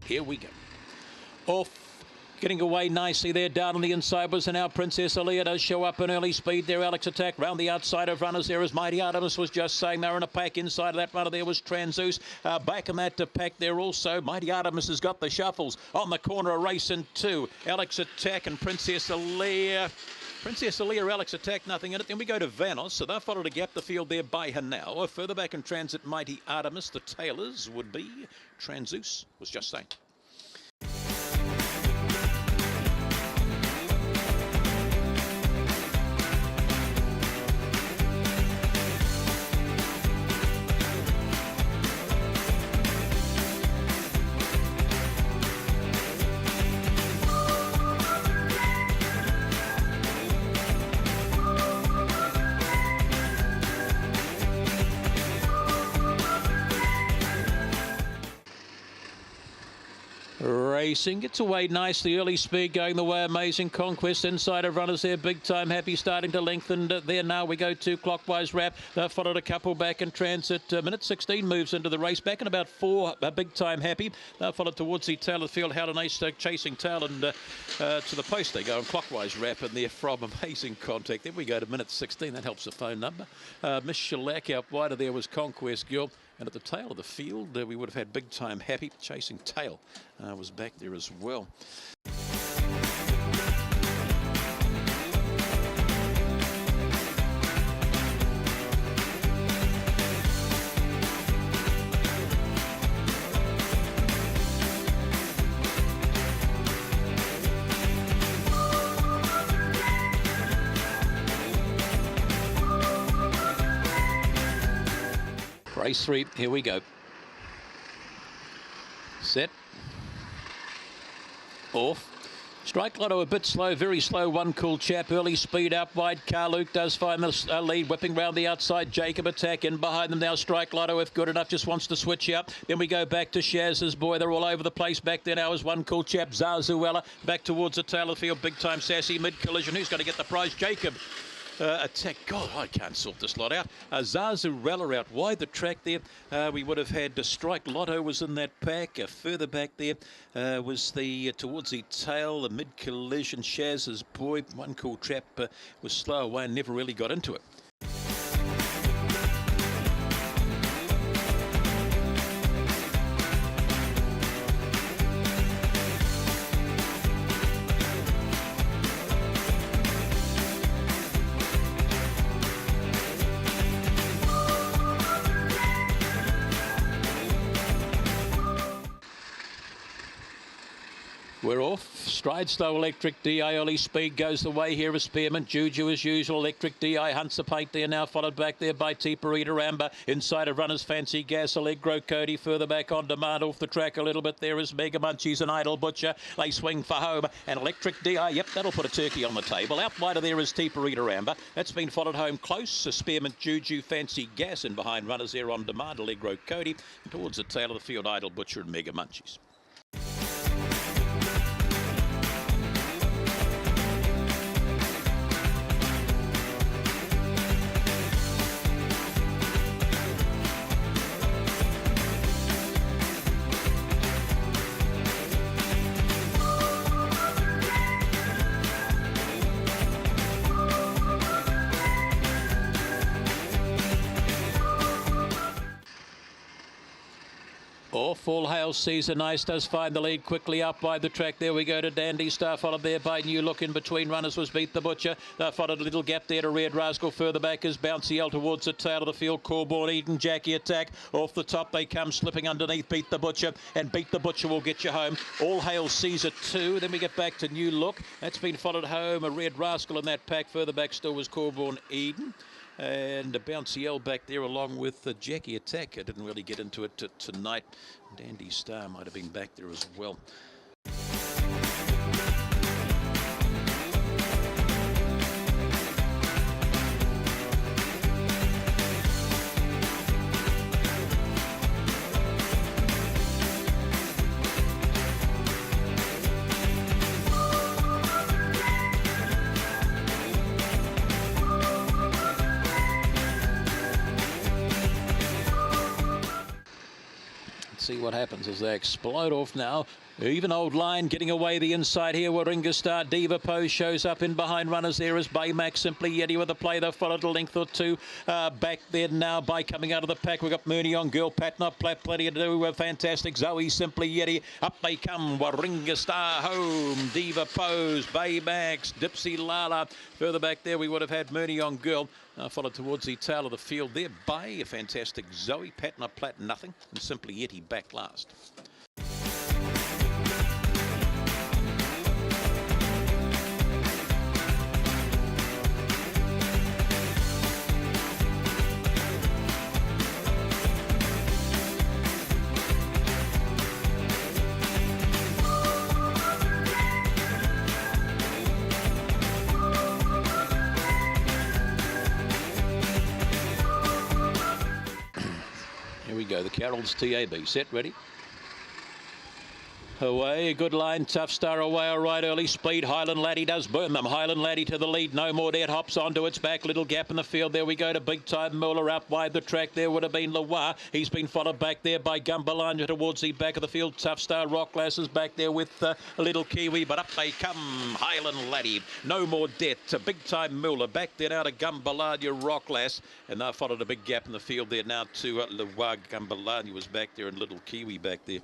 Here we go. Off. Getting away nicely there, down on the inside was now Princess Aaliyah. Does show up in early speed there. Alex Attack round the outside of runners there as Mighty Artemis was just saying. They were in a pack inside of that runner there was Transus. Back in that pack there also. Mighty Artemis has got the shuffles. On the corner, a race in two. Alex Attack and Princess Aaliyah. Princess Aaliyah, Alex Attack, nothing in it. Then we go to Vanos, so they've followed a gap the field there by Hanau. Further back in transit, Mighty Artemis. The tailors would be Transus, was just saying. Racing gets away nicely, early speed going the way, Amazing Conquest inside of runners there, Big Time Happy starting to lengthen there. Now we go to clockwise wrap. They've followed a couple back in transit. Minute 16 moves into the race, back in about 4, Big Time Happy. They've followed towards the tail of the field, Howden Ace chasing tail, and to the post they go, and clockwise wrap in there from Amazing Contact. Then we go to minute 16, that helps the phone number. Miss Shellac out wider there was Conquest Girl. And at the tail of the field, we would have had Big Time Happy. Chasing Tail was back there as well. Race 3, here we go. Set. Off. Strike Lotto a bit slow, very slow. One Cool Chap, early speed out wide. Carluke does find the lead, whipping round the outside. Jacob Attack in behind them now. Strike Lotto, if good enough, just wants to switch up. Then we go back to Shaz's Boy. They're all over the place back there now as One Cool Chap. Zazuela back towards the tail of the field. Big Time Sassy, mid collision. Who's going to get the prize? Jacob. Attack. God, I can't sort this lot out. Zazurella out wide the track there. We would have had Strike Lotto was in that pack. Further back there was the towards the tail, the mid collision. Shaz's Boy. One Cool Trap was slow away and never really got into it. We're off. Stride Slow, Electric DI. Early speed goes the way here of Spearmint. Juju as usual. Electric DI hunts the paint there now. Followed back there by Teeparita Amber. Inside of runners Fancy Gas. Allegro Cody further back on demand off the track a little bit. There is Mega Munchies and Idle Butcher. They swing for home. And Electric DI. Yep, that'll put a turkey on the table. Out wider there is Teeparita Amber. That's been followed home close. Spearmint, Juju, Fancy Gas. And behind runners there on demand. Allegro Cody. And towards the tail of the field, Idle Butcher and Mega Munchies. Off, All Hail Caesar Nice does find the lead quickly up by the track. There we go to Dandy Star, followed there by New Look. In between runners was Beat the Butcher. Followed a little gap there to Red Rascal. Further back is Bouncy L towards the tail of the field. Corborn Eden, Jackie Attack. Off the top they come slipping underneath Beat the Butcher. And Beat the Butcher will get you home. All Hail Caesar 2. Then we get back to New Look. That's been followed home. A Red Rascal in that pack. Further back still was Corborn Eden. And a Bouncy L back there along with Jackie Attack. I didn't really get into it tonight. Dandy Star might have been back there as well. see what happens as they explode off now. Even Old Line getting away the inside here. Warringah Star Diva Pose shows up in behind runners there as Baymax Simply Yeti with a play. They've followed a length or two back there now by coming out of the pack. We've got Mooney on Girl Patna, plenty to do. Fantastic Zoe Simply Yeti. Up they come. Warringah Star home. Diva Pose, Baymax, Dipsy Lala. Further back there we would have had Mooney on Girl. Followed towards the tail of the field there by a fantastic Zoe Patna, Plat nothing, and Simply Yeti back last. Here we go, the Carroll's TAB. Set, ready? Away, a good line, Tough Star away, all right, early speed. Highland Laddie does burn them. Highland Laddie to the lead, No More Dead hops onto its back. Little gap in the field, there we go to Big Time Muller. Up wide the track, there would have been Loire. He's been followed back there by Gumbalanya towards the back of the field. Tough Star, Rock Glasses back there with a little Kiwi, but up they come. Highland Laddie, No More Dead to Big Time Muller. Back there now to Gumbalanya, Rock Glass, and they followed a big gap in the field there now to Loire. Gumbalanya was back there and little Kiwi back there.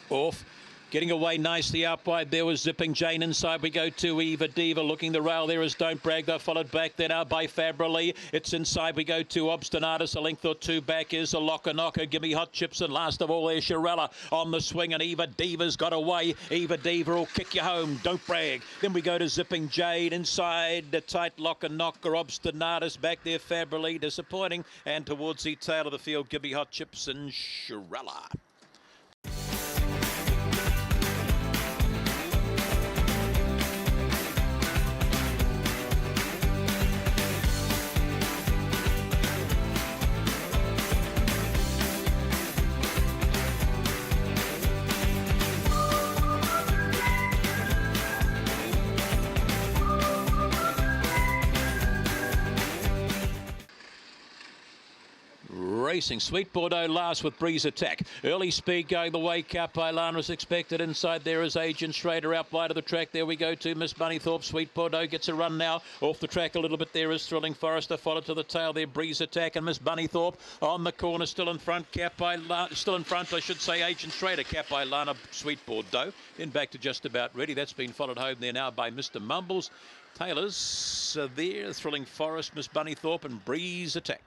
Off. Getting away nicely out wide. There was Zipping Jane inside. We go to Eva Diva. Looking the rail there is Don't Brag. They're followed back there now by Fabrily. It's inside. We go to Obstinatus. A length or two back is a Locker Knocker. Gimme Hot Chips. And last of all there's Shirella on the swing. And Eva Diva's got away. Eva Diva will kick you home. Don't Brag. Then we go to Zipping Jade inside. The tight Locker Knocker. Obstinatus back there. Fabrily disappointing. And towards the tail of the field, Gimme Hot Chips and Shirella. Racing. Sweet Bordeaux last with Breeze Attack. Early speed going the way. Cap Ilana is expected. Inside there is Agent Schrader out wide of the track. There we go to Miss Bunnythorpe. Sweet Bordeaux gets a run now. Off the track a little bit there is Thrilling Forester. Followed to the tail there. Breeze Attack and Miss Bunnythorpe on the corner. Still in front. Cap Ilana. Still in front, I should say. Agent Schrader. Cap Ilana. Sweet Bordeaux. Then back to just about ready. That's been followed home there now by Mr. Mumbles. Taylor's there. Thrilling Forest. Miss Bunnythorpe and Breeze Attack.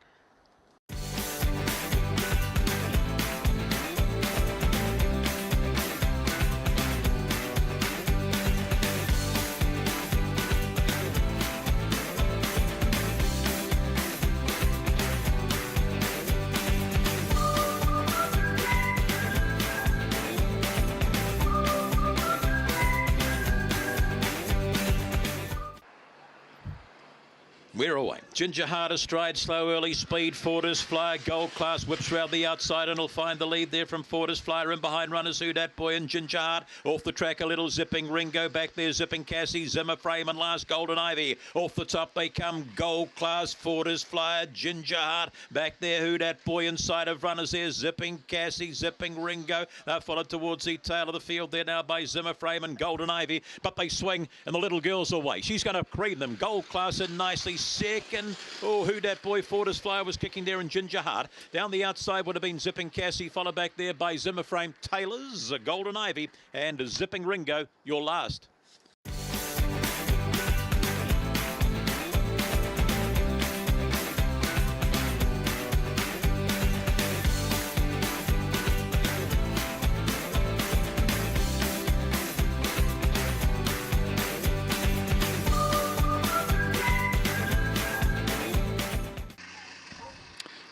We're away. Ginger Heart astride, slow early speed. Fortis Flyer, Gold Class whips round the outside and will find the lead there from Fortis Flyer. In behind runners Who Dat Boy and Ginger Heart. Off the track a little Zipping Ringo. Back there Zipping Cassie, Zimmer Frame and last Golden Ivy. Off the top they come. Gold Class, Fortis Flyer, Ginger Heart. Back there Who Dat Boy inside of runners there. Zipping Cassie, Zipping Ringo. They're followed towards the tail of the field there now by Zimmer Frame and Golden Ivy. But they swing and the little girl's away. She's going to cream them. Gold Class in nicely. Second, Who Dat Boy, Fortis Flyer was kicking there and Ginger Heart. Down the outside would have been Zipping Cassie, followed back there by Zimmer Frame Taylor's, Golden Ivy and Zipping Ringo, your last.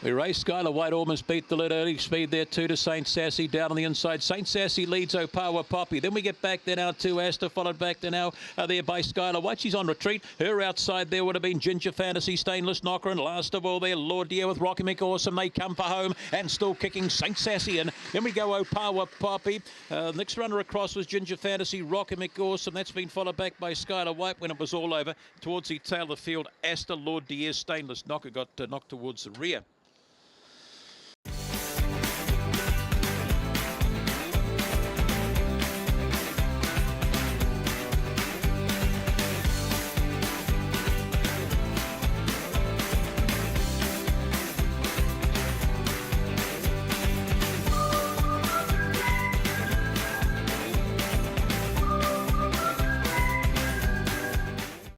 We race Skylar White almost beat the lead early speed there too to St. Sassy down on the inside. St. Sassy leads Opawa Poppy. Then we get back there now to Asta, followed back there now there by Skylar White. She's on retreat. Her outside there would have been Ginger Fantasy, Stainless Knocker, and last of all there Lord Dear with Rocky McAwesome. They come for home and still kicking St. Sassy. And then we go Opawa Poppy. Next runner across was Ginger Fantasy, Rocky McAwesome. That's been followed back by Skylar White when it was all over. Towards the tail of the field, Asta, Lord Dear, Stainless Knocker got knocked towards the rear.